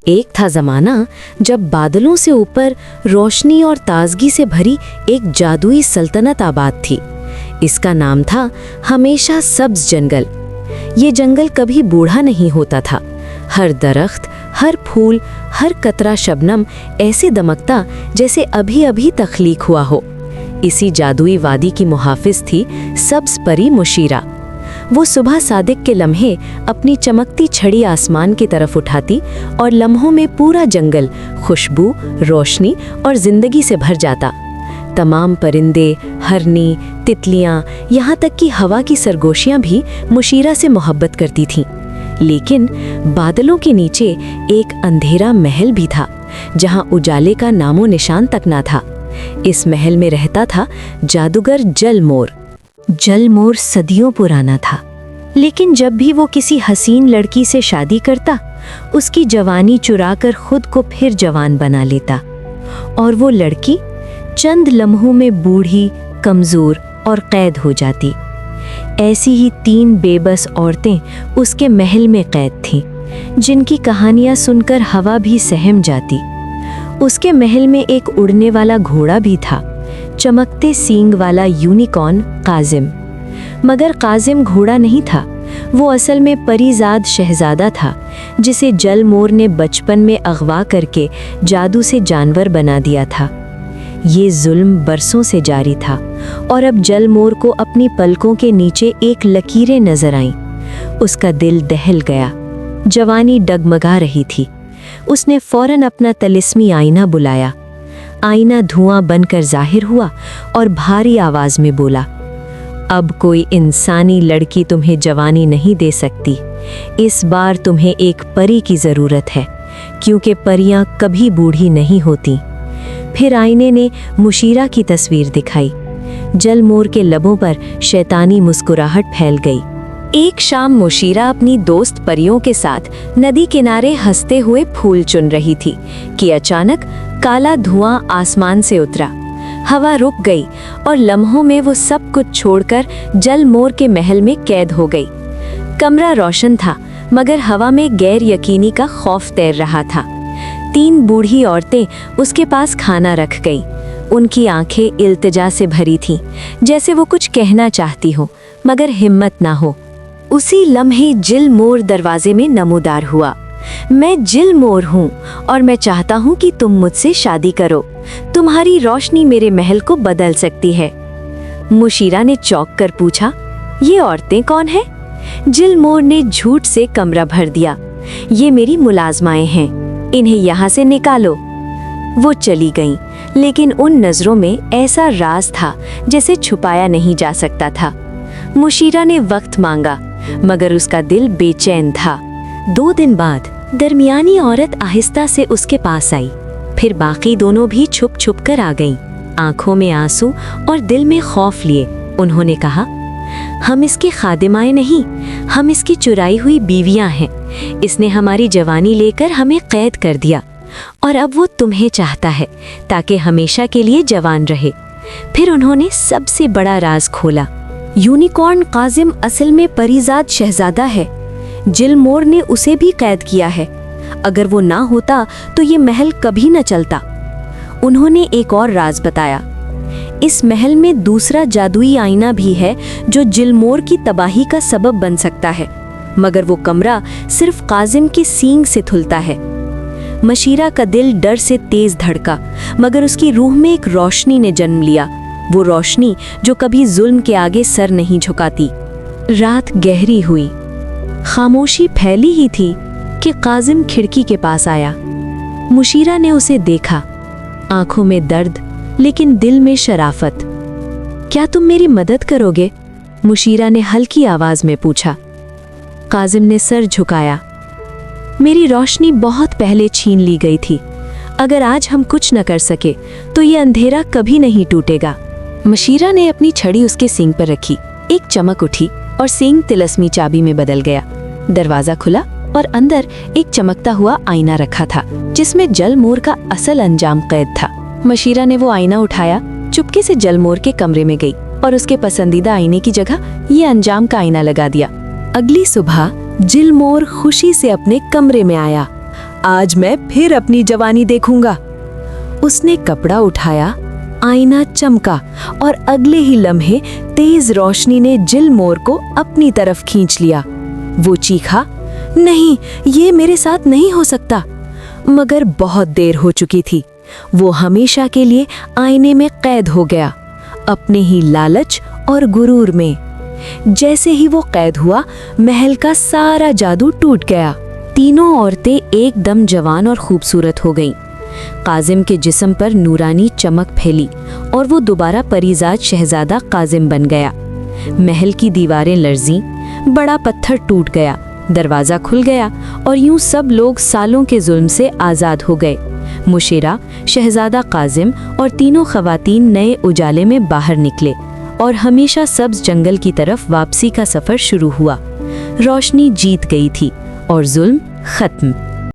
एक था ज़माना जब बादलों से ऊपर रोशनी और ताजगी से भरी एक जादुई सल्तनत आबाद थी। इसका नाम था हमेशा सब्ज जंगल। ये जंगल कभी बूढ़ा नहीं होता था। हर दरख्त, हर फूल, हर कतरा शबनम ऐसे दमकता जैसे अभी अभी तख्लीक हुआ हो। इसी जादुई वादी की मुहाफिज थी सब्ज परी मुशीरा। वो सुबह सादिक के लम्हे अपनी चमकती छड़ी आसमान की तरफ उठाती और लम्हों में पूरा जंगल खुशबू, रोशनी और जिंदगी से भर जाता। तमाम परिंदे, हरनी, तितलियां, यहाँ तक कि हवा की सरगोशियां भी मुशीरा से मोहब्बत करती थीं। लेकिन बादलों के नीचे एक अंधेरा महल भी था, जहाँ उजाले का नामो निशान तक ना था। इस महल में रहता था जादूगर जलमोर। जलमोर सदियों पुराना था, लेकिन जब भी वो किसी हसीन लड़की से शादी करता, उसकी जवानी चुराकर खुद को फिर जवान बना लेता, और वो लड़की चंद लम्हों में बूढ़ी, कमज़ोर और कैद हो जाती। ऐसी ही 3 बेबस औरतें उसके महल में कैद थीं, जिनकी कहानियाँ सुनकर हवा भी सहम जाती। उसके महल में एक उड़ने वाला घोड़ा भी था, चमकते सींग वाला यूनिकॉर्न काजिम। मगर काजिम घोड़ा नहीं था, वो असल में परीजाद शहजादा था, जिसे जलमोर ने बचपन में अगवा करके जादू से जानवर बना दिया था। ये जुल्म बरसों से जारी था, और अब जलमोर को अपनी पलकों के नीचे एक लकीरें नजर आईं। उसका दिल दहल गया, जवानी डगमगा रही थी। उसने फौरन अपना तिलिस्मी आईना बुलाया। आईना धुआं बनकर जाहिर हुआ और भारी आवाज में बोला, अब कोई इंसानी लड़की तुम्हें जवानी नहीं दे सकती। इस बार तुम्हें एक परी की ज़रूरत है, क्योंकि परियां कभी बूढ़ी नहीं होती। फिर आईने ने मुशीरा की तस्वीर दिखाई। जलमोर के लबों पर शैतानी मुस्कुराहट फैल गई। एक शाम मुशीरा अपनी दोस्त परियों के साथ नदी किनारे हंसते हुए फूल चुन रही थी कि अचानक काला धुआं आसमान से उतरा। हवा रुक गई और लम्हों में वो सब कुछ छोड़कर जलमोर के महल में कैद हो गई। कमरा रोशन था, मगर हवा में गैर यकीनी का खौफ तैर रहा था। 3 बूढ़ी औरतें उसके पास खाना रख गईं। उनकी आंखें इल्तिजा से भरी थीं, जैसे वो कुछ कहना चाहती हो मगर हिम्मत ना हो। उसी लम्हे जिलमोर दरवाजे में नमूदार हुआ। मैं जिलमोर हूँ और मैं चाहता हूँ कि तुम मुझसे शादी करो। तुम्हारी रोशनी मेरे महल को बदल सकती है। मुशीरा ने चौंक कर पूछा, ये औरतें कौन हैं? जिलमोर ने झूठ से कमरा भर दिया। ये मेरी मुलाजमाएं हैं, इन्हें यहाँ से निकालो। वो चली गईं, लेकिन उन नजरों में ऐसा राज था जिसे छुपाया नहीं जा सकता था। मुशीरा ने वक्त मांगा, मगर उसका दिल बेचैन था। 2 दिन बाद दरमियानी औरत आहिस्ता से उसके पास आई। फिर बाकी दोनों भी छुप छुप कर आ गईं, आंखों में आंसू और दिल में खौफ लिए। उन्होंने कहा, हम इसके खादिमाएं नहीं, हम इसकी चुराई हुई बीवियां हैं। इसने हमारी जवानी लेकर हमें कैद कर दिया, और अब वो तुम्हें चाहता है ताकि हमेशा के लिए जवान रहे। फिर उन्होंने सबसे बड़ा राज खोला। यूनिकॉर्न काजिम असल में परीजाद शहजादा है। जिलमोर ने उसे भी कैद किया है। अगर वो ना होता तो ये महल कभी न चलता। उन्होंने एक और राज बताया। इस महल में दूसरा जादुई आईना भी है जो जिलमोर की तबाही का सबब बन सकता है, मगर वो कमरा सिर्फ काजिम के सींग से खुलता है। मुशीरा का दिल डर से तेज धड़का, मगर उसकी रूह में एक रोशनी ने जन्म लिया, वो रोशनी जो कभी जुल्म के आगे सर नहीं झुकाती। रात गहरी हुई, खामोशी फैली ही थी कि काजिम खिड़की के पास आया। मुशीरा ने उसे देखा, आंखों में दर्द लेकिन दिल में शराफत। क्या तुम मेरी मदद करोगे? मुशीरा ने हल्की आवाज में पूछा। काजिम ने सर झुकाया। मेरी रोशनी बहुत पहले छीन ली गई थी। अगर आज हम कुछ न कर सके तो ये अंधेरा कभी नहीं टूटेगा। मुशीरा ने अपनी छड़ी उसके सींग पर रखी। एक चमक उठी और सींग तिलस्मी चाबी में बदल गया। दरवाजा खुला और अंदर एक चमकता हुआ आईना रखा था, जिसमें जलमोर का असल अंजाम कैद था। मुशीरा ने वो आईना उठाया, चुपके से जलमोर के कमरे में गई और उसके पसंदीदा आईने की जगह ये अंजाम का आईना लगा दिया। अगली सुबह जिलमोर खुशी से अपने कमरे में आया। आज मैं फिर अपनी जवानी देखूंगा। उसने कपड़ा उठाया, आईना चमका और अगले ही लम्हे तेज रोशनी ने जिल मोर को अपनी तरफ खींच लिया। वो चीखा, नहीं, ये मेरे साथ नहीं हो सकता। मगर बहुत देर हो चुकी थी। वो हमेशा के लिए आईने में कैद हो गया, अपने ही लालच और गुरूर में। जैसे ही वो कैद हुआ, महल का सारा जादू टूट गया। तीनों औरतें एकदम जवान और खूबसूरत हो गईं। काजिम के जिस्म पर नूरानी चमक फैली और वो दोबारा परीजाद शहजादा काजिम बन गया। महल की दीवारें लर्जीं, बड़ा पत्थर टूट गया, दरवाज़ा खुल गया और यूं सब लोग सालों के जुल्म से आज़ाद हो गए। मुशीरा, शहजादा काजिम और तीनों खवातीन नए उजाले में बाहर निकले और हमेशा सब्ज जंगल की तरफ वापसी का सफ़र शुरू हुआ। रोशनी जीत गई थी और जुल्म खत्म।